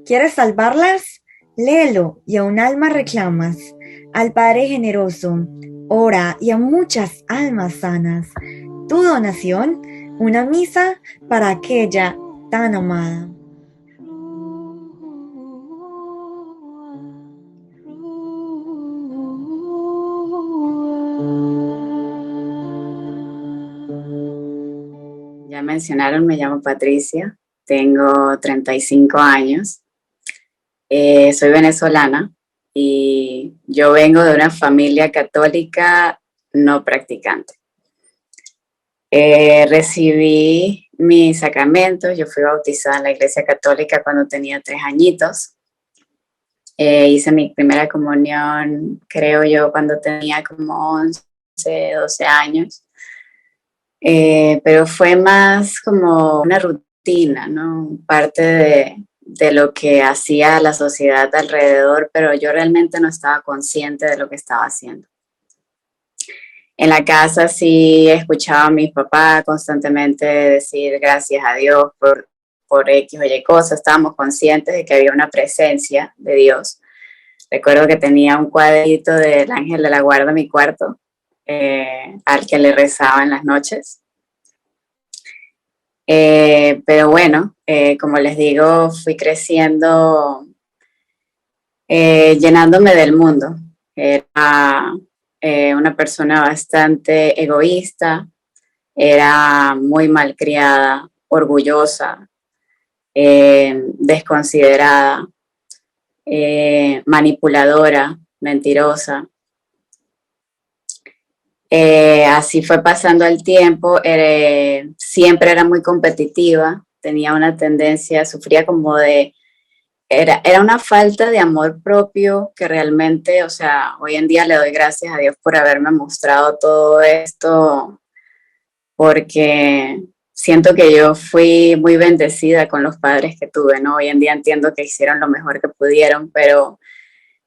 ¿Quieres salvarlas? Léelo y a un alma reclamas. Al Padre generoso, ora y a muchas almas sanas. Tu donación, una misa para aquella tan amada. Ya mencionaron, me llamo Patricia, tengo 35 años, soy venezolana y yo vengo de una familia católica no practicante. Recibí mis sacramentos, yo fui bautizada en la iglesia católica cuando tenía 3 añitos. Hice mi primera comunión, creo yo, cuando tenía como 11, 12 años. Pero fue más como una rutina, ¿no? Parte de lo que hacía la sociedad alrededor, pero yo realmente no estaba consciente de lo que estaba haciendo. En la casa sí escuchaba a mis papás constantemente decir gracias a Dios por X o Y cosas, estábamos conscientes de que había una presencia de Dios. Recuerdo que tenía un cuadrito del ángel de la guarda en mi cuarto, al que le rezaba en las noches. Pero bueno, como les digo, fui creciendo, llenándome del mundo. Era una persona bastante egoísta, era muy malcriada, orgullosa, desconsiderada, manipuladora, mentirosa. Así fue pasando el tiempo, siempre era muy competitiva, tenía una tendencia, sufría como era una falta de amor propio que realmente, o sea, hoy en día le doy gracias a Dios por haberme mostrado todo esto, porque siento que yo fui muy bendecida con los padres que tuve, ¿no? Hoy en día entiendo que hicieron lo mejor que pudieron, pero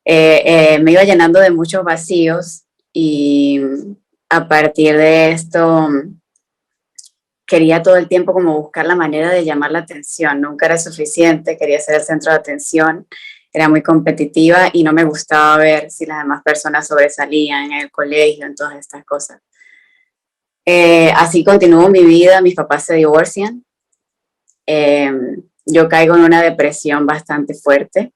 me iba llenando de muchos vacíos y a partir de esto quería todo el tiempo como buscar la manera de llamar la atención. Nunca era suficiente, quería ser el centro de atención, era muy competitiva y no me gustaba ver si las demás personas sobresalían en el colegio, en todas estas cosas. Así continuó mi vida, mis papás se divorcian, yo caigo en una depresión bastante fuerte.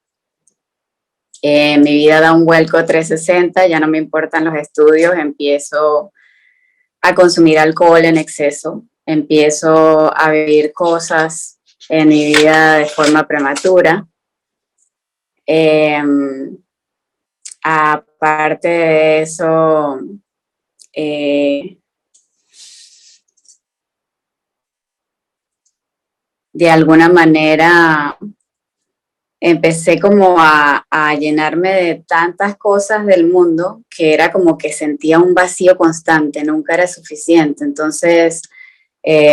Mi vida da un vuelco 360, ya no me importan los estudios, empiezo a consumir alcohol en exceso, empiezo a vivir cosas en mi vida de forma prematura. Aparte de eso, de alguna manera empecé como a llenarme de tantas cosas del mundo que era como que sentía un vacío constante, nunca era suficiente. Entonces,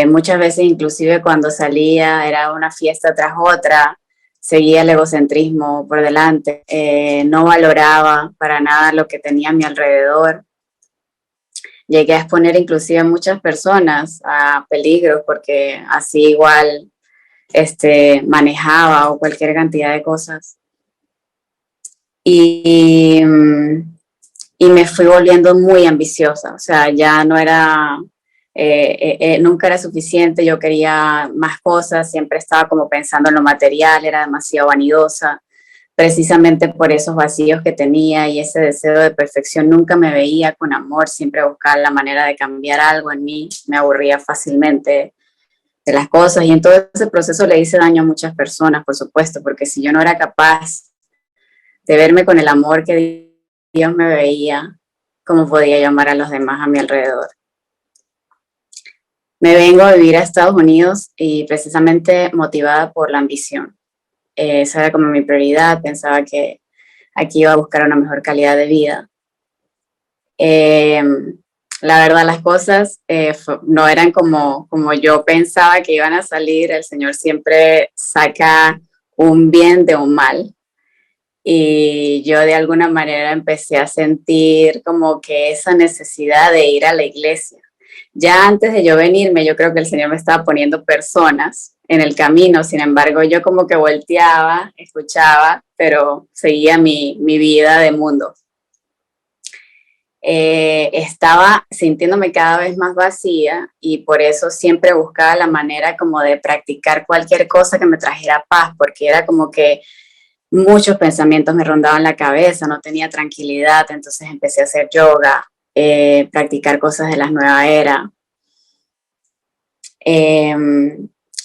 muchas veces inclusive cuando salía era una fiesta tras otra, seguía el egocentrismo por delante, no valoraba para nada lo que tenía a mi alrededor. Llegué a exponer inclusive a muchas personas a peligros porque así igual manejaba o cualquier cantidad de cosas. Y me fui volviendo muy ambiciosa, o sea, ya no era, nunca era suficiente, yo quería más cosas, siempre estaba como pensando en lo material, era demasiado vanidosa, precisamente por esos vacíos que tenía y ese deseo de perfección, nunca me veía con amor, siempre buscaba la manera de cambiar algo en mí, me aburría fácilmente de las cosas y en todo ese proceso le hice daño a muchas personas, por supuesto, porque si yo no era capaz de verme con el amor que Dios me veía, ¿cómo podía llamar a los demás a mi alrededor? Me vengo a vivir a Estados Unidos y precisamente motivada por la ambición. Esa era como mi prioridad, pensaba que aquí iba a buscar una mejor calidad de vida. La verdad, las cosas no eran como yo pensaba que iban a salir. El Señor siempre saca un bien de un mal. Y yo de alguna manera empecé a sentir como que esa necesidad de ir a la iglesia. Ya antes de yo venirme, yo creo que el Señor me estaba poniendo personas en el camino. Sin embargo, yo como que volteaba, escuchaba, pero seguía mi vida de mundo. Estaba sintiéndome cada vez más vacía y por eso siempre buscaba la manera como de practicar cualquier cosa que me trajera paz, porque era como que muchos pensamientos me rondaban la cabeza, no tenía tranquilidad, entonces empecé a hacer yoga, practicar cosas de la nueva era. Eh,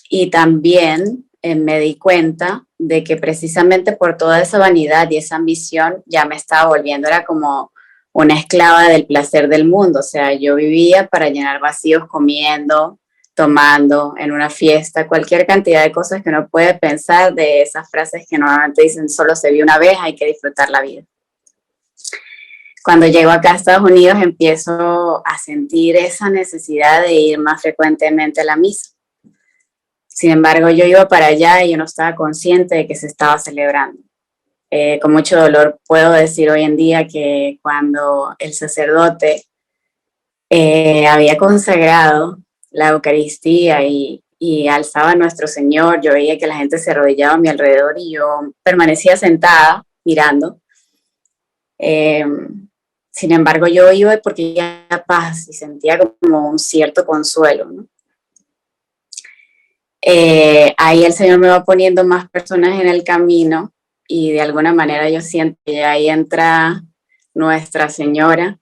y también me di cuenta de que precisamente por toda esa vanidad y esa ambición ya me estaba volviendo, era como una esclava del placer del mundo, o sea, yo vivía para llenar vacíos comiendo, tomando, en una fiesta, cualquier cantidad de cosas que uno puede pensar, de esas frases que normalmente dicen solo se vive una vez, hay que disfrutar la vida. Cuando llego acá a Estados Unidos empiezo a sentir esa necesidad de ir más frecuentemente a la misa. Sin embargo, yo iba para allá y yo no estaba consciente de que se estaba celebrando. Con mucho dolor puedo decir hoy en día que cuando el sacerdote había consagrado la Eucaristía y alzaba a nuestro Señor, yo veía que la gente se arrodillaba a mi alrededor y yo permanecía sentada mirando. Sin embargo, yo iba porque ya paz y sentía como un cierto consuelo, ¿no? Ahí el Señor me va poniendo más personas en el camino y de alguna manera yo siento que ahí entra Nuestra Señora,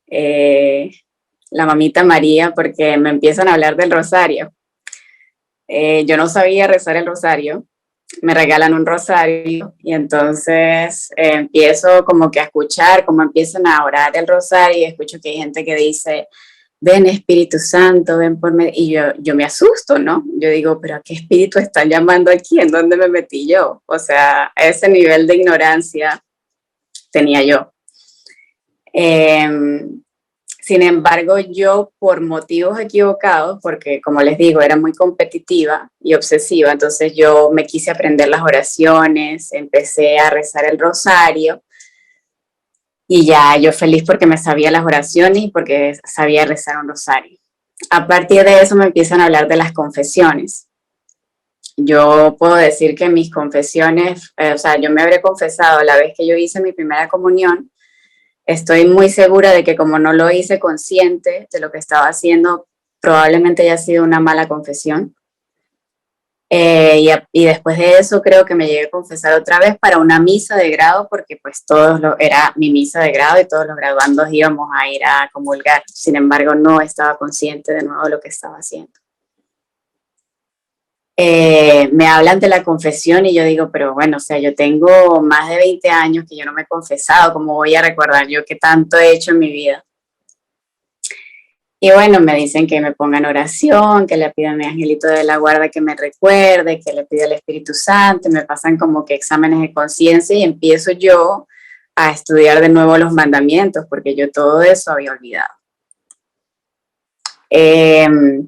la mamita María, porque me empiezan a hablar del rosario. Yo no sabía rezar el rosario, me regalan un rosario y entonces empiezo como que a escuchar cómo empiezan a orar el rosario y escucho que hay gente que dice, ven Espíritu Santo, ven por mí, y yo me asusto, ¿no? Yo digo, pero ¿a qué espíritu están llamando aquí? ¿En dónde me metí yo? O sea, ese nivel de ignorancia tenía yo. Sin embargo, yo por motivos equivocados, porque como les digo, era muy competitiva y obsesiva, entonces yo me quise aprender las oraciones, empecé a rezar el rosario y ya yo feliz porque me sabía las oraciones y porque sabía rezar un rosario. A partir de eso me empiezan a hablar de las confesiones. Yo puedo decir que mis confesiones, o sea, yo me habré confesado la vez que yo hice mi primera comunión. Estoy muy segura de que como no lo hice consciente de lo que estaba haciendo, probablemente haya sido una mala confesión. Y después de eso creo que me llegué a confesar otra vez para una misa de grado, porque pues era mi misa de grado y todos los graduandos íbamos a ir a comulgar. Sin embargo, no estaba consciente de nuevo de lo que estaba haciendo. Me hablan de la confesión y yo digo, pero bueno, o sea, yo tengo más de 20 años que yo no me he confesado, ¿cómo voy a recordar yo qué tanto he hecho en mi vida? Y bueno, me dicen que me ponga en oración, que le pida a mi angelito de la guarda que me recuerde, que le pida al Espíritu Santo, me pasan como que exámenes de conciencia y empiezo yo a estudiar de nuevo los mandamientos, porque yo todo eso había olvidado.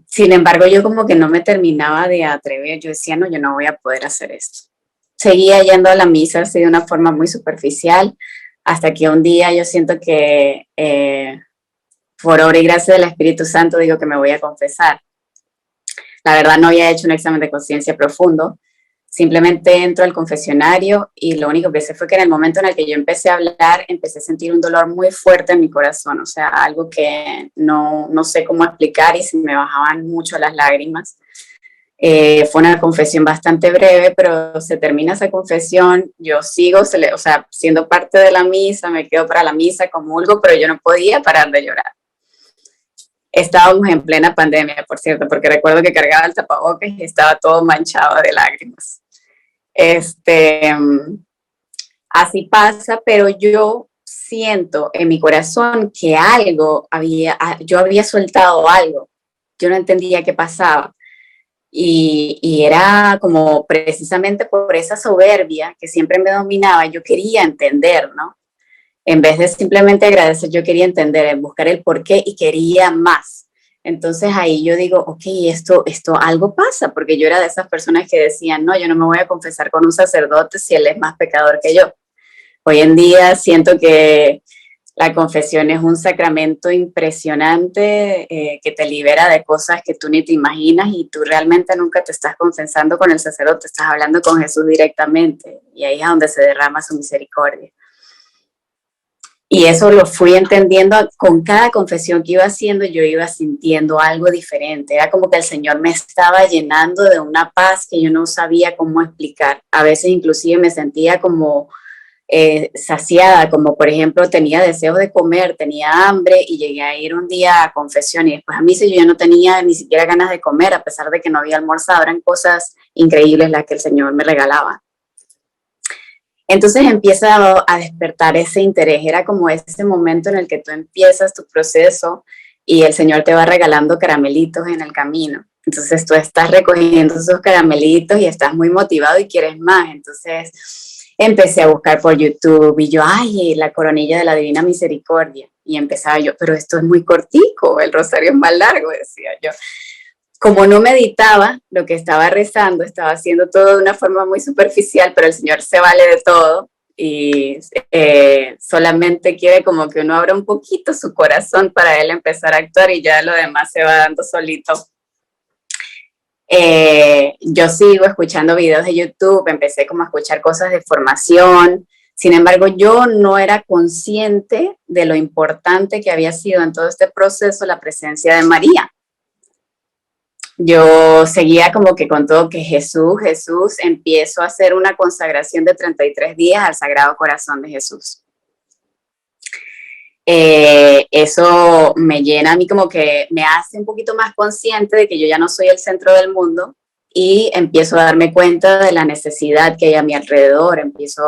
Sin embargo, yo como que no me terminaba de atrever, yo decía, no, yo no voy a poder hacer esto. Seguía yendo a la misa así de una forma muy superficial, hasta que un día yo siento que por obra y gracia del Espíritu Santo digo que me voy a confesar. La verdad no había hecho un examen de conciencia profundo, simplemente entro al confesionario y lo único que sé fue que en el momento en el que yo empecé a hablar, empecé a sentir un dolor muy fuerte en mi corazón, o sea, algo que no sé cómo explicar y se me bajaban mucho las lágrimas. Fue una confesión bastante breve, pero se termina esa confesión, yo sigo, o sea, siendo parte de la misa, me quedo para la misa, comulgo, pero yo no podía parar de llorar. Estábamos en plena pandemia, por cierto, porque recuerdo que cargaba el tapabocas y estaba todo manchado de lágrimas. Así pasa, pero yo siento en mi corazón que yo había soltado algo. Yo no entendía qué pasaba. Y era como precisamente por esa soberbia que siempre me dominaba, yo quería entender, ¿no? En vez de simplemente agradecer, yo quería entender, buscar el porqué y quería más. Entonces ahí yo digo, ok, esto algo pasa, porque yo era de esas personas que decían, no, yo no me voy a confesar con un sacerdote si él es más pecador que yo. Hoy en día siento que La confesión es un sacramento impresionante que te libera de cosas que tú ni te imaginas y tú realmente nunca te estás confesando con el sacerdote, estás hablando con Jesús directamente y ahí es donde se derrama su misericordia. Y eso lo fui entendiendo con cada confesión que iba haciendo, yo iba sintiendo algo diferente. Era como que el Señor me estaba llenando de una paz que yo no sabía cómo explicar. A veces inclusive me sentía como saciada, como por ejemplo tenía deseos de comer, tenía hambre y llegué a ir un día a confesión y después a mí si yo ya no tenía ni siquiera ganas de comer a pesar de que no había almorzado, eran cosas increíbles las que el Señor me regalaba. Entonces empieza a despertar ese interés, era como ese momento en el que tú empiezas tu proceso y el Señor te va regalando caramelitos en el camino. Entonces tú estás recogiendo esos caramelitos y estás muy motivado y quieres más. Entonces empecé a buscar por YouTube y yo, ay, la coronilla de la Divina Misericordia. Y empezaba yo, pero esto es muy cortico, el rosario es más largo, decía yo. Como no meditaba lo que estaba rezando, estaba haciendo todo de una forma muy superficial, pero el Señor se vale de todo y solamente quiere como que uno abra un poquito su corazón para Él empezar a actuar y ya lo demás se va dando solito. Yo sigo escuchando videos de YouTube, empecé como a escuchar cosas de formación, sin embargo yo no era consciente de lo importante que había sido en todo este proceso la presencia de María. Yo seguía como que con todo que Jesús, empiezo a hacer una consagración de 33 días al Sagrado Corazón de Jesús. Eso me llena a mí como que me hace un poquito más consciente de que yo ya no soy el centro del mundo y empiezo a darme cuenta de la necesidad que hay a mi alrededor, empiezo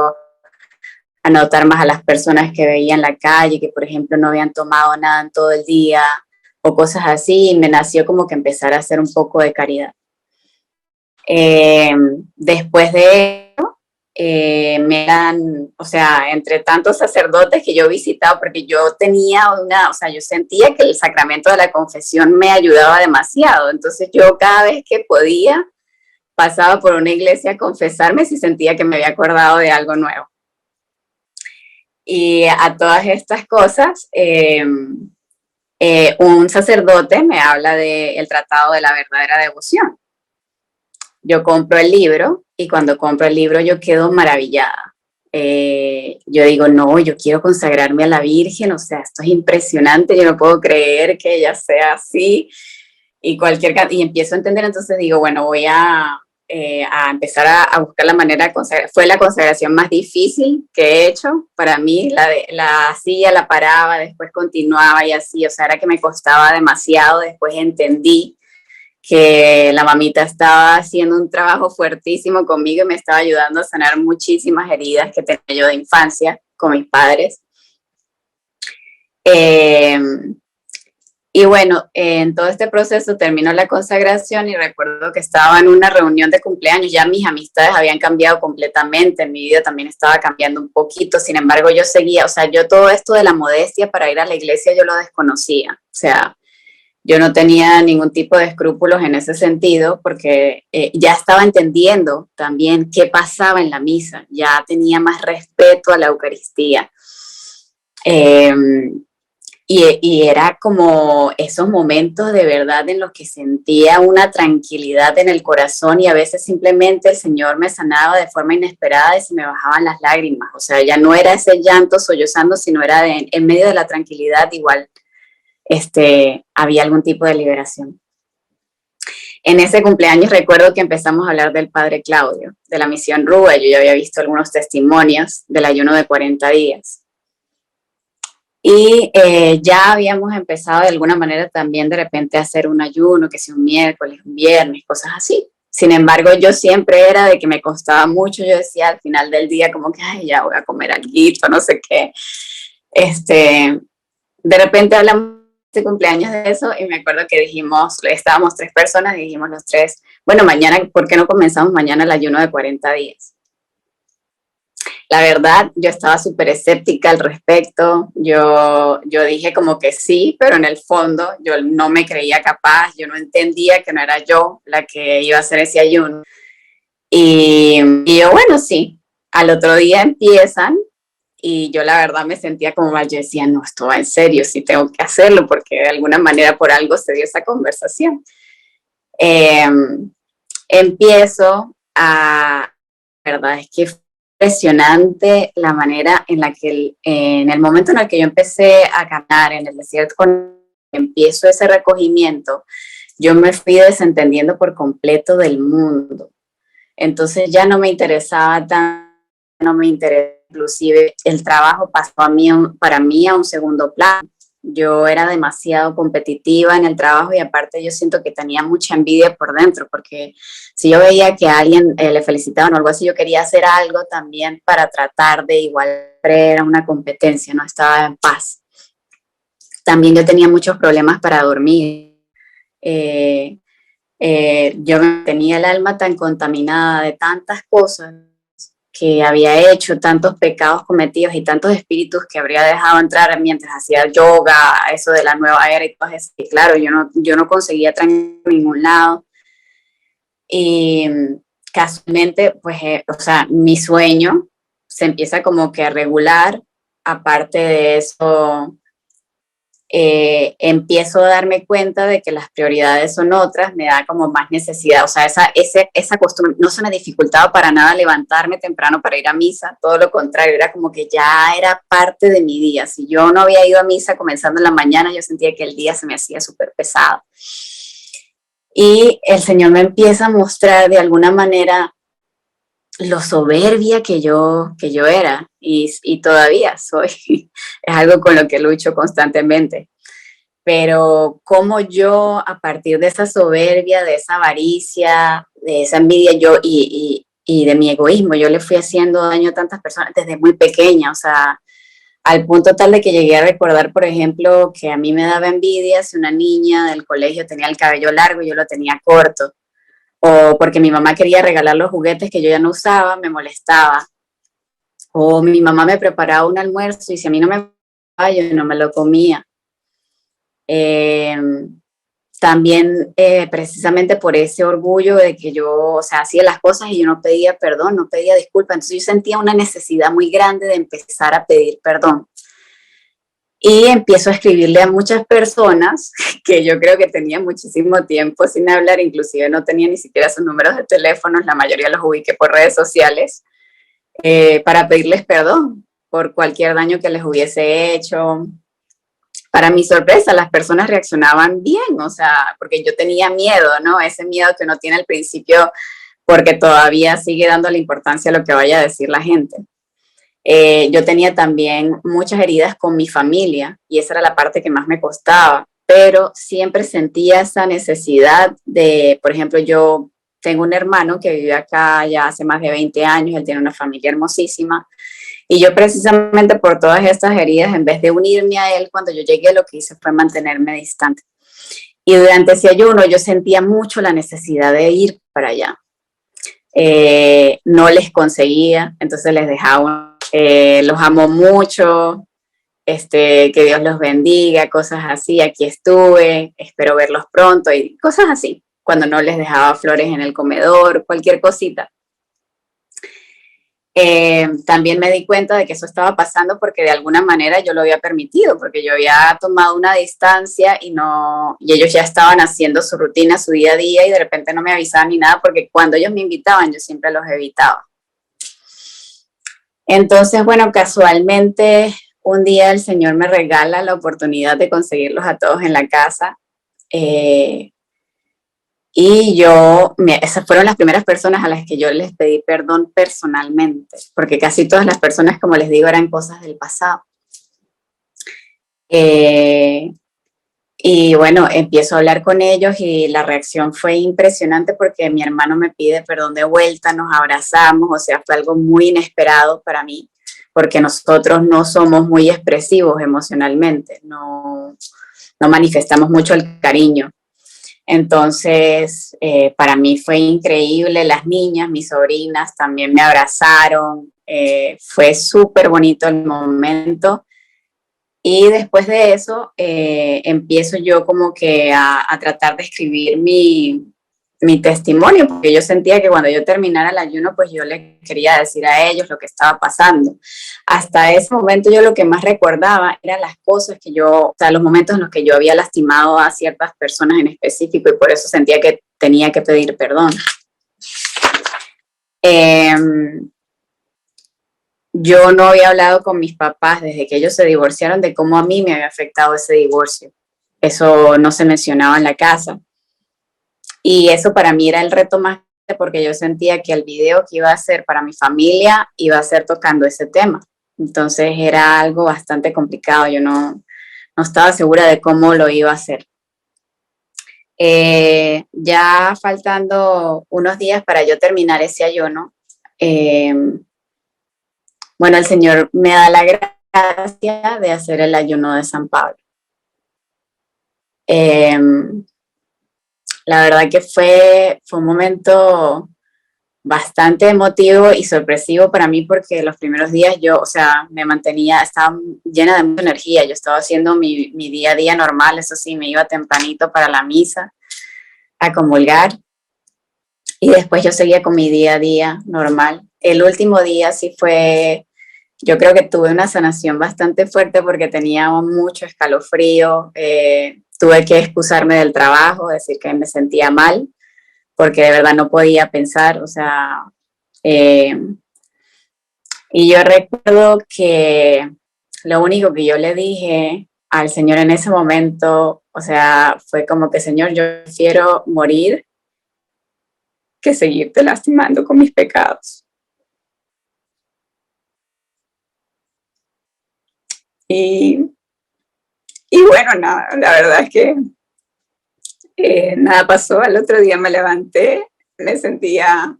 a notar más a las personas que veía en la calle, que por ejemplo no habían tomado nada en todo el día o cosas así, y me nació como que empezar a hacer un poco de caridad. Después de eso, me dan, o sea, entre tantos sacerdotes que yo he visitado, porque yo tenía una, o sea, yo sentía que el sacramento de la confesión me ayudaba demasiado, entonces yo cada vez que podía pasaba por una iglesia a confesarme si sentía que me había acordado de algo nuevo. Y a todas estas cosas, un sacerdote me habla del Tratado de la Verdadera Devoción. Yo compro el libro y cuando compro el libro yo quedo maravillada. Yo digo, no, yo quiero consagrarme a la Virgen, o sea, esto es impresionante, yo no puedo creer que ella sea así y y empiezo a entender, entonces digo, bueno, voy a empezar a buscar la manera de consagrar. Fue la consagración más difícil que he hecho para mí, la hacía, la paraba, después continuaba y así, o sea, era que me costaba demasiado, después entendí que la mamita estaba haciendo un trabajo fuertísimo conmigo y me estaba ayudando a sanar muchísimas heridas que tenía yo de infancia con mis padres. Y bueno, en todo este proceso terminó la consagración y recuerdo que estaba en una reunión de cumpleaños, ya mis amistades habían cambiado completamente, mi vida también estaba cambiando un poquito, sin embargo yo seguía, o sea, yo todo esto de la modestia para ir a la iglesia yo lo desconocía, o sea, yo no tenía ningún tipo de escrúpulos en ese sentido porque ya estaba entendiendo también qué pasaba en la misa, ya tenía más respeto a la Eucaristía. Y era como esos momentos de verdad en los que sentía una tranquilidad en el corazón y a veces simplemente el Señor me sanaba de forma inesperada y se me bajaban las lágrimas. O sea, ya no era ese llanto sollozando, sino era en medio de la tranquilidad igual había algún tipo de liberación. En ese cumpleaños recuerdo que empezamos a hablar del Padre Claudio, de la misión Rúa. Yo ya había visto algunos testimonios del ayuno de 40 días. Y ya habíamos empezado de alguna manera también de repente a hacer un ayuno, que sea un miércoles, un viernes, cosas así. Sin embargo, yo siempre era de que me costaba mucho. Yo decía al final del día como que, ay, ya voy a comer alguito, no sé qué. De repente hablamos de cumpleaños de eso y me acuerdo que dijimos, estábamos 3 personas y dijimos los 3, bueno, mañana, ¿por qué no comenzamos mañana el ayuno de 40 días? La verdad, yo estaba súper escéptica al respecto, yo dije como que sí, pero en el fondo yo no me creía capaz, yo no entendía que no era yo la que iba a hacer ese ayuno. Y yo, bueno, sí, al otro día empiezan y yo la verdad me sentía como mal. Yo decía, no, esto va en serio, sí tengo que hacerlo, porque de alguna manera por algo se dio esa conversación. Eh, Empiezo a, la verdad es que fue impresionante la manera en la que en el momento en el que yo empecé a caminar en el desierto, con empiezo ese recogimiento, yo me fui desentendiendo por completo del mundo. Entonces ya no me interesaba tanto, no me interesaba, inclusive el trabajo pasó a mí, para mí a un segundo plano. Yo era demasiado competitiva en el trabajo y aparte yo siento que tenía mucha envidia por dentro, porque si yo veía que a alguien le felicitaban o algo así, yo quería hacer algo también para tratar de igual, era una competencia, no estaba en paz. También yo tenía muchos problemas para dormir. Eh, yo tenía el alma tan contaminada de tantas cosas que había hecho, tantos pecados cometidos y tantos espíritus que habría dejado entrar mientras hacía yoga, eso de la nueva era y todo eso. Y claro, yo no conseguía tranquilidad en ningún lado. Y casualmente, pues, o sea, mi sueño se empieza como que a regular. Aparte de eso, empiezo a darme cuenta de que las prioridades son otras, me da como más necesidad, o sea, esa costumbre no se me dificultaba para nada levantarme temprano para ir a misa, todo lo contrario, era como que ya era parte de mi día. Si yo no había ido a misa comenzando en la mañana, yo sentía que el día se me hacía súper pesado. Y el Señor me empieza a mostrar de alguna manera lo soberbia que yo era y todavía soy. Es algo con lo que lucho constantemente. Pero como yo, a partir de esa soberbia, de esa avaricia, de esa envidia, y de mi egoísmo, yo le fui haciendo daño a tantas personas desde muy pequeña, o sea, al punto tal de que llegué a recordar, por ejemplo, que a mí me daba envidia si una niña del colegio tenía el cabello largo y yo lo tenía corto, o porque mi mamá quería regalar los juguetes que yo ya no usaba, me molestaba, o mi mamá me preparaba un almuerzo y si a mí no me gustaba, yo no me lo comía. Eh, También precisamente por ese orgullo de que yo, o sea, hacía las cosas y yo no pedía perdón, no pedía disculpas, entonces yo sentía una necesidad muy grande de empezar a pedir perdón. Y empiezo a escribirle a muchas personas que yo creo que tenía muchísimo tiempo sin hablar, inclusive no tenía ni siquiera sus números de teléfono, la mayoría los ubiqué por redes sociales, para pedirles perdón por cualquier daño que les hubiese hecho. Para mi sorpresa, las personas reaccionaban bien, o sea, porque yo tenía miedo, ¿no? Ese miedo que uno tiene al principio porque todavía sigue dando la importancia a lo que vaya a decir la gente. Yo tenía también muchas heridas con mi familia y esa era la parte que más me costaba, pero siempre sentía esa necesidad de, por ejemplo, yo tengo un hermano que vive acá ya hace más de 20 años, él tiene una familia hermosísima, y yo precisamente por todas estas heridas, en vez de unirme a él, cuando yo llegué lo que hice fue mantenerme distante. Y durante ese ayuno yo sentía mucho la necesidad de ir para allá. No les conseguía, entonces les dejaba, los amo mucho, que Dios los bendiga, cosas así, aquí estuve, espero verlos pronto y cosas así. Cuando no les dejaba flores en el comedor, cualquier cosita. También me di cuenta de que eso estaba pasando porque de alguna manera yo lo había permitido, porque yo había tomado una distancia y ellos ya estaban haciendo su rutina, su día a día y de repente no me avisaban ni nada porque cuando ellos me invitaban yo siempre los evitaba. Entonces, bueno, casualmente un día el Señor me regala la oportunidad de conseguirlos a todos en la casa. Y esas fueron las primeras personas a las que yo les pedí perdón personalmente, porque casi todas las personas, como les digo, eran cosas del pasado. Y bueno, empiezo a hablar con ellos y la reacción fue impresionante porque mi hermano me pide perdón de vuelta, nos abrazamos, o sea, fue algo muy inesperado para mí, porque nosotros no somos muy expresivos emocionalmente, no manifestamos mucho el cariño. Entonces, para mí fue increíble, las niñas, mis sobrinas también me abrazaron, fue súper bonito el momento. Y después de eso, empiezo yo como que a tratar de escribir mi testimonio, porque yo sentía que cuando yo terminara el ayuno, pues yo les quería decir a ellos lo que estaba pasando. Hasta ese momento yo lo que más recordaba eran las cosas que yo, o sea, los momentos en los que yo había lastimado a ciertas personas en específico y por eso sentía que tenía que pedir perdón. Yo no había hablado con mis papás desde que ellos se divorciaron de cómo a mí me había afectado ese divorcio. Eso no se mencionaba en la casa. Y eso para mí era el reto más grande porque yo sentía que el video que iba a hacer para mi familia iba a ser tocando ese tema. Entonces era algo bastante complicado. Yo no estaba segura de cómo lo iba a hacer. Ya faltando unos días para yo terminar ese ayuno, bueno, el Señor me da la gracia de hacer el ayuno de San Pablo. La verdad que fue un momento bastante emotivo y sorpresivo para mí porque los primeros días yo, o sea, me mantenía, estaba llena de mucha energía, yo estaba haciendo mi día a día normal, eso sí, me iba tempranito para la misa a comulgar y después yo seguía con mi día a día normal. El último día sí fue, yo creo que tuve una sanación bastante fuerte porque tenía mucho escalofrío, tuve que excusarme del trabajo, decir que me sentía mal, porque de verdad no podía pensar, o sea, y yo recuerdo que lo único que yo le dije al Señor en ese momento, o sea, fue como que, Señor, yo prefiero morir que seguirte lastimando con mis pecados. Y, y bueno, nada, la verdad es que nada pasó. Al otro día me levanté, me sentía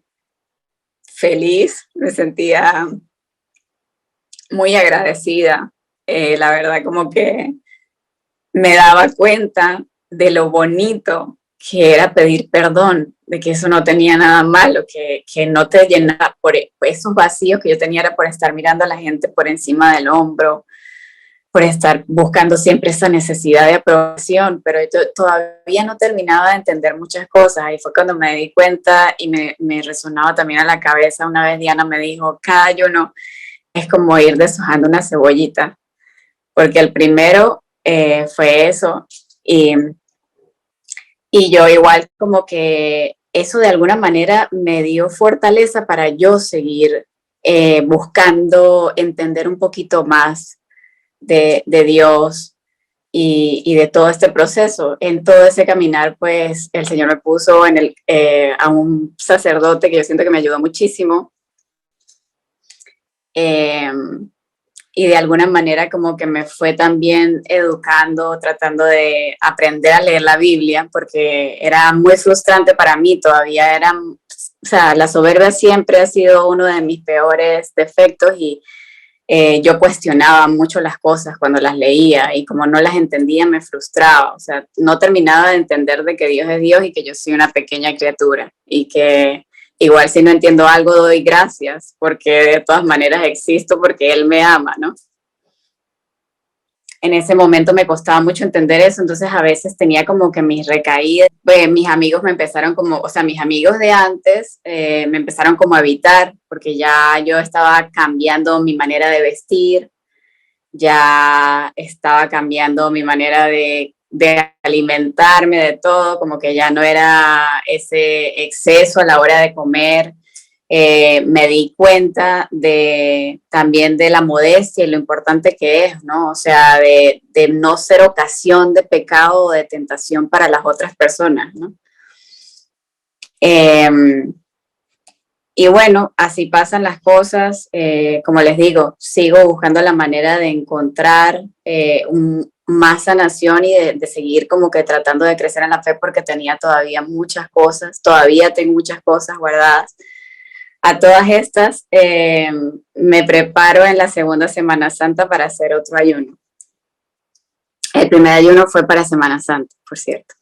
feliz, me sentía muy agradecida. La verdad, como que me daba cuenta de lo bonito que era pedir perdón, de que eso no tenía nada malo, que no te llenaba por esos vacíos que yo tenía era por estar mirando a la gente por encima del hombro, por estar buscando siempre esa necesidad de aprobación, pero yo todavía no terminaba de entender muchas cosas. Ahí fue cuando me di cuenta y me resonaba también a la cabeza. Una vez Diana me dijo, cada ayuno es como ir deshojando una cebollita, porque el primero fue eso y yo igual como que eso de alguna manera me dio fortaleza para yo seguir buscando entender un poquito más de Dios y de todo este proceso. En todo ese caminar, pues el Señor me puso a un sacerdote que yo siento que me ayudó muchísimo. Y de alguna manera como que me fue también educando, tratando de aprender a leer la Biblia, porque era muy frustrante para mí, todavía era, o sea, la soberbia siempre ha sido uno de mis peores defectos y yo cuestionaba mucho las cosas cuando las leía y como no las entendía me frustraba, o sea, no terminaba de entender de que Dios es Dios y que yo soy una pequeña criatura y que igual si no entiendo algo doy gracias porque de todas maneras existo porque Él me ama, ¿no? En ese momento me costaba mucho entender eso, entonces a veces tenía como que mis recaídas, pues mis amigos me empezaron como, o sea, mis amigos de antes me empezaron como a evitar, porque ya yo estaba cambiando mi manera de vestir, ya estaba cambiando mi manera de alimentarme, de todo, como que ya no era ese exceso a la hora de comer. Me di cuenta también de la modestia y lo importante que es, ¿no? O sea, de no ser ocasión de pecado o de tentación para las otras personas, ¿no? Y bueno, así pasan las cosas. Como les digo, sigo buscando la manera de encontrar más sanación y de seguir como que tratando de crecer en la fe porque tenía todavía muchas cosas, todavía tengo muchas cosas guardadas. A todas estas, me preparo en la segunda Semana Santa para hacer otro ayuno. El primer ayuno fue para Semana Santa, por cierto.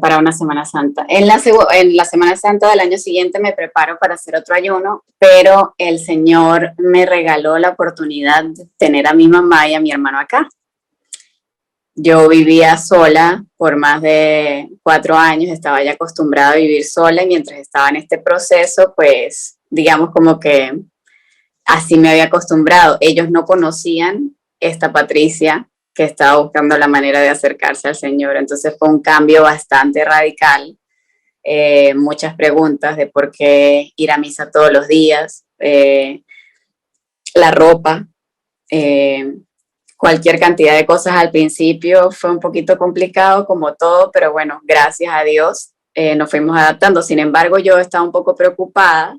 Para una Semana Santa. En la Semana Santa del año siguiente me preparo para hacer otro ayuno, pero el Señor me regaló la oportunidad de tener a mi mamá y a mi hermano acá. Yo vivía sola por más de 4 años, estaba ya acostumbrada a vivir sola y mientras estaba en este proceso, pues digamos como que así me había acostumbrado. Ellos no conocían esta Patricia que estaba buscando la manera de acercarse al Señor. Entonces fue un cambio bastante radical. Muchas preguntas de por qué ir a misa todos los días, la ropa, cualquier cantidad de cosas al principio fue un poquito complicado como todo, pero bueno, gracias a Dios nos fuimos adaptando. Sin embargo, yo estaba un poco preocupada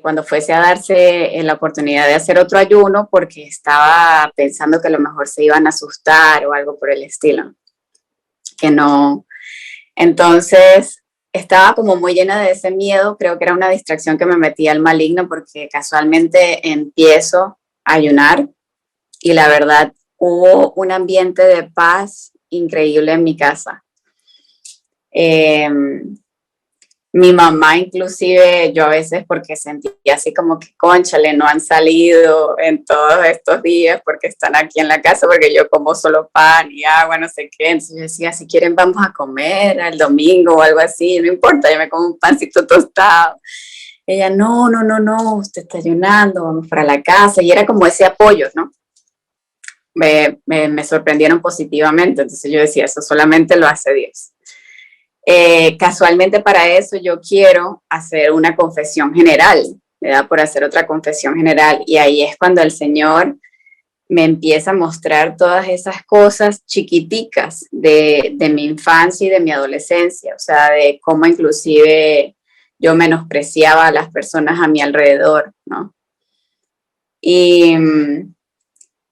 cuando fuese a darse la oportunidad de hacer otro ayuno porque estaba pensando que a lo mejor se iban a asustar o algo por el estilo, que no. Entonces estaba como muy llena de ese miedo, creo que era una distracción que me metía al maligno porque casualmente empiezo a ayunar y la verdad hubo un ambiente de paz increíble en mi casa. Mi mamá inclusive, yo a veces porque sentía así como que, cónchale, no han salido en todos estos días porque están aquí en la casa, porque yo como solo pan y agua, no sé qué. Entonces yo decía, si quieren vamos a comer el domingo o algo así, no importa, yo me como un pancito tostado. Ella, no, no, no, no, usted está ayunando, vamos para la casa. Y era como ese apoyo, ¿no? Me sorprendieron positivamente, entonces yo decía, eso solamente lo hace Dios. Casualmente para eso yo quiero hacer una confesión general, me da por hacer otra confesión general y ahí es cuando el Señor me empieza a mostrar todas esas cosas chiquiticas de mi infancia y de mi adolescencia, o sea, de cómo inclusive yo menospreciaba a las personas a mi alrededor, ¿no?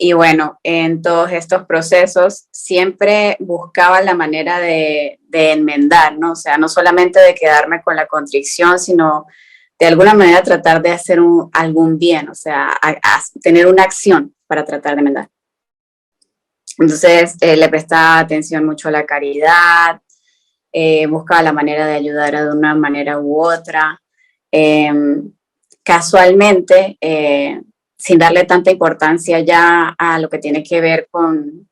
Y bueno, en todos estos procesos siempre buscaba la manera de enmendar, ¿no? O sea, no solamente de quedarme con la contrición, sino de alguna manera tratar de hacer algún bien, o sea, tener una acción para tratar de enmendar. Entonces, le prestaba atención mucho a la caridad, buscaba la manera de ayudar de una manera u otra. Casualmente, sin darle tanta importancia ya a lo que tiene que ver con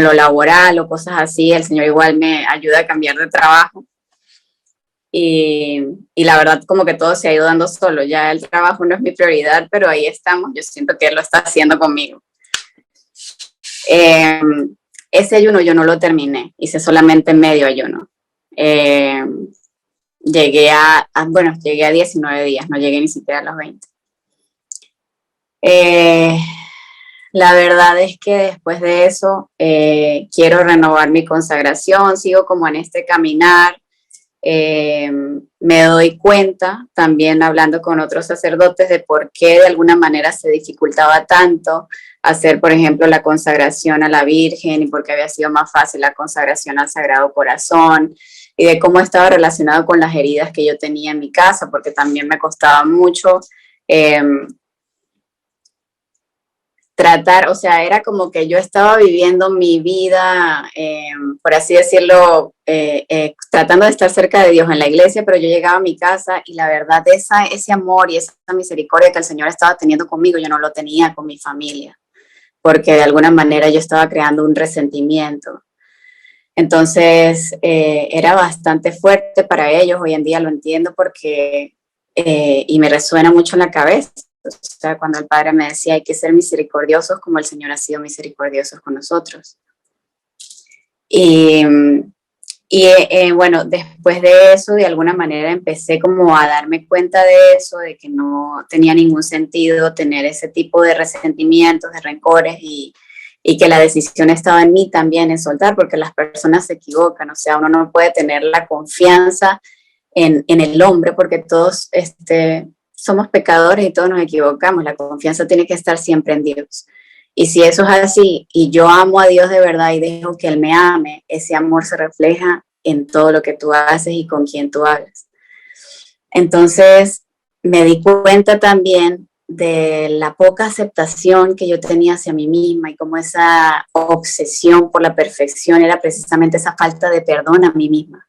lo laboral o cosas así, el Señor igual me ayuda a cambiar de trabajo. Y la verdad como que todo se ha ido dando solo, ya el trabajo no es mi prioridad, pero ahí estamos, yo siento que Él lo está haciendo conmigo. Ese ayuno yo no lo terminé, hice solamente medio ayuno. Llegué a 19 días, no llegué ni siquiera a los 20. La verdad es que después de eso quiero renovar mi consagración, sigo como en este caminar, me doy cuenta también hablando con otros sacerdotes de por qué de alguna manera se dificultaba tanto hacer, por ejemplo, la consagración a la Virgen y por qué había sido más fácil la consagración al Sagrado Corazón y de cómo estaba relacionado con las heridas que yo tenía en mi casa, porque también me costaba mucho tratar, o sea, era como que yo estaba viviendo mi vida, por así decirlo, tratando de estar cerca de Dios en la iglesia, pero yo llegaba a mi casa y la verdad ese amor y esa misericordia que el Señor estaba teniendo conmigo, yo no lo tenía con mi familia, porque de alguna manera yo estaba creando un resentimiento. Entonces, era bastante fuerte para ellos, hoy en día lo entiendo porque, y me resuena mucho en la cabeza. O sea, cuando el Padre me decía hay que ser misericordiosos como el Señor ha sido misericordioso con nosotros. Y bueno, después de eso, de alguna manera empecé como a darme cuenta de eso, de que no tenía ningún sentido tener ese tipo de resentimientos, de rencores y que la decisión estaba en mí también, en soltar, porque las personas se equivocan, o sea, uno no puede tener la confianza en el hombre porque todos somos pecadores y todos nos equivocamos, la confianza tiene que estar siempre en Dios. Y si eso es así, y yo amo a Dios de verdad y dejo que Él me ame, ese amor se refleja en todo lo que tú haces y con quien tú hablas. Entonces, me di cuenta también de la poca aceptación que yo tenía hacia mí misma y cómo esa obsesión por la perfección era precisamente esa falta de perdón a mí misma.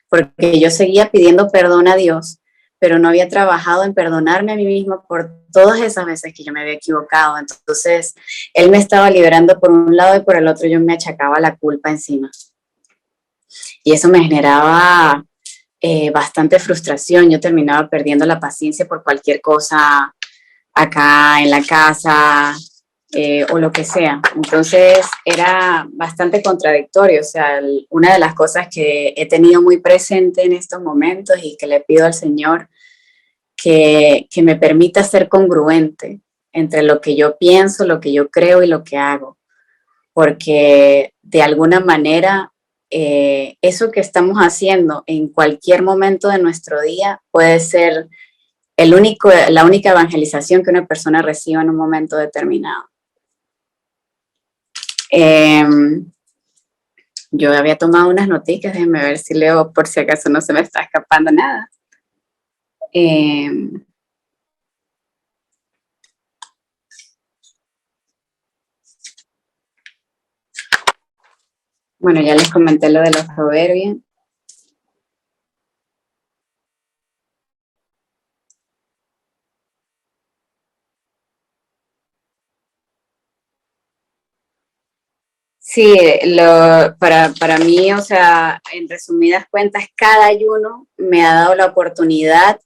Porque yo seguía pidiendo perdón a Dios, pero no había trabajado en perdonarme a mí misma por todas esas veces que yo me había equivocado. Entonces, él me estaba liberando por un lado y por el otro yo me achacaba la culpa encima. Y eso me generaba bastante frustración. Yo terminaba perdiendo la paciencia por cualquier cosa acá en la casa, o lo que sea. Entonces era bastante contradictorio. O sea, una de las cosas que he tenido muy presente en estos momentos y que le pido al Señor que me permita ser congruente entre lo que yo pienso, lo que yo creo y lo que hago. Porque de alguna manera eso que estamos haciendo en cualquier momento de nuestro día puede ser la única evangelización que una persona reciba en un momento determinado. Yo había tomado unas noticias, déjenme ver si leo por si acaso no se me está escapando nada. Bueno, ya les comenté lo de los proverbios. Sí, para mí, o sea, en resumidas cuentas, cada ayuno me ha dado la oportunidad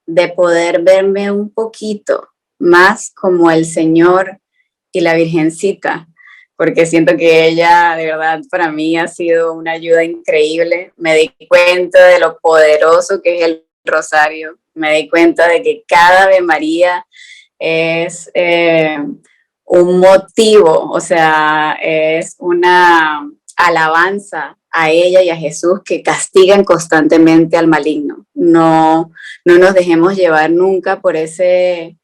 de poder verme un poquito más como el Señor y la Virgencita, porque siento que ella de verdad para mí ha sido una ayuda increíble. Me di cuenta de lo poderoso que es el rosario, me di cuenta de que cada Ave María es un motivo, o sea, es una alabanza a ella y a Jesús que castigan constantemente al maligno. No nos dejemos llevar nunca por ese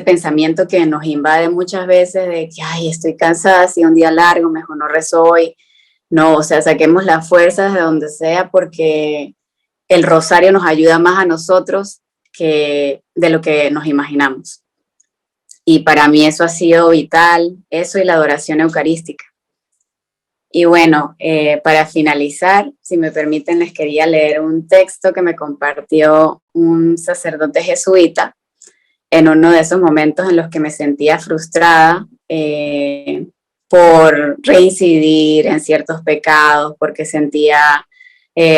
pensamiento que nos invade muchas veces de que, ay, estoy cansada, si un día largo, mejor no rezo hoy. No, o sea, saquemos las fuerzas de donde sea porque el rosario nos ayuda más a nosotros que de lo que nos imaginamos. Y para mí eso ha sido vital, eso y la adoración eucarística. Y bueno, para finalizar, si me permiten, les quería leer un texto que me compartió un sacerdote jesuita en uno de esos momentos en los que me sentía frustrada por reincidir en ciertos pecados, porque sentía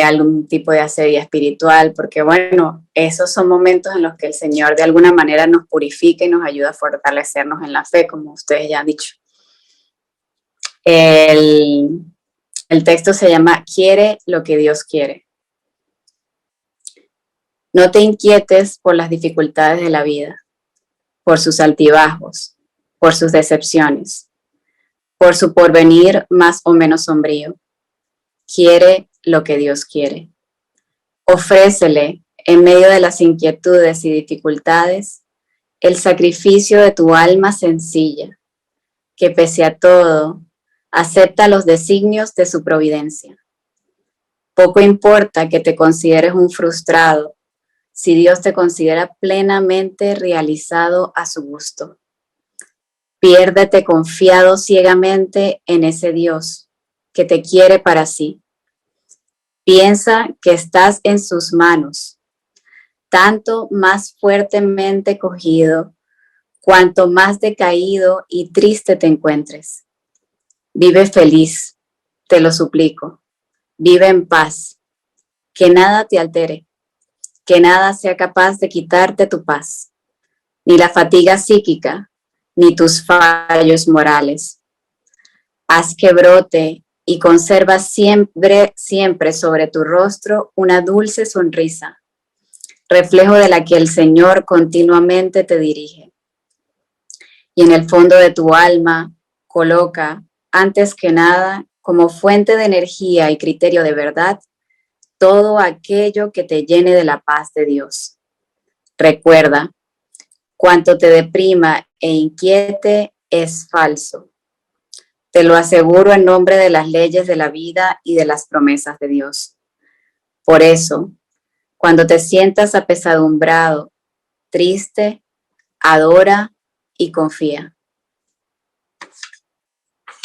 algún tipo de asedia espiritual, porque bueno, esos son momentos en los que el Señor de alguna manera nos purifica y nos ayuda a fortalecernos en la fe, como ustedes ya han dicho. El texto se llama Quiere lo que Dios quiere. No te inquietes por las dificultades de la vida, por sus altibajos, por sus decepciones, por su porvenir más o menos sombrío. Quiere lo que Dios quiere. Ofrécele, en medio de las inquietudes y dificultades, el sacrificio de tu alma sencilla, que pese a todo, acepta los designios de su providencia. Poco importa que te consideres un frustrado, si Dios te considera plenamente realizado a su gusto. Piérdete confiado ciegamente en ese Dios que te quiere para sí. Piensa que estás en sus manos, tanto más fuertemente cogido, cuanto más decaído y triste te encuentres. Vive feliz, te lo suplico. Vive en paz, que nada te altere, que nada sea capaz de quitarte tu paz, ni la fatiga psíquica, ni tus fallos morales. Haz que brote y conserva siempre, siempre sobre tu rostro una dulce sonrisa, reflejo de la que el Señor continuamente te dirige. Y en el fondo de tu alma coloca, antes que nada, como fuente de energía y criterio de verdad, todo aquello que te llene de la paz de Dios. Recuerda, cuanto te deprima e inquiete es falso. Te lo aseguro en nombre de las leyes de la vida y de las promesas de Dios. Por eso, cuando te sientas apesadumbrado, triste, adora y confía.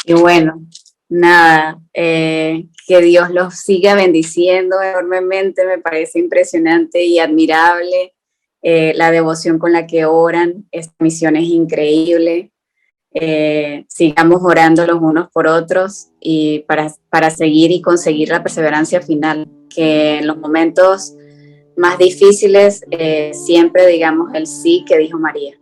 Y bueno, nada, que Dios los siga bendiciendo enormemente, me parece impresionante y admirable la devoción con la que oran. Esta misión es increíble. Sigamos orando los unos por otros y para seguir y conseguir la perseverancia final, que en los momentos más difíciles siempre digamos el sí que dijo María.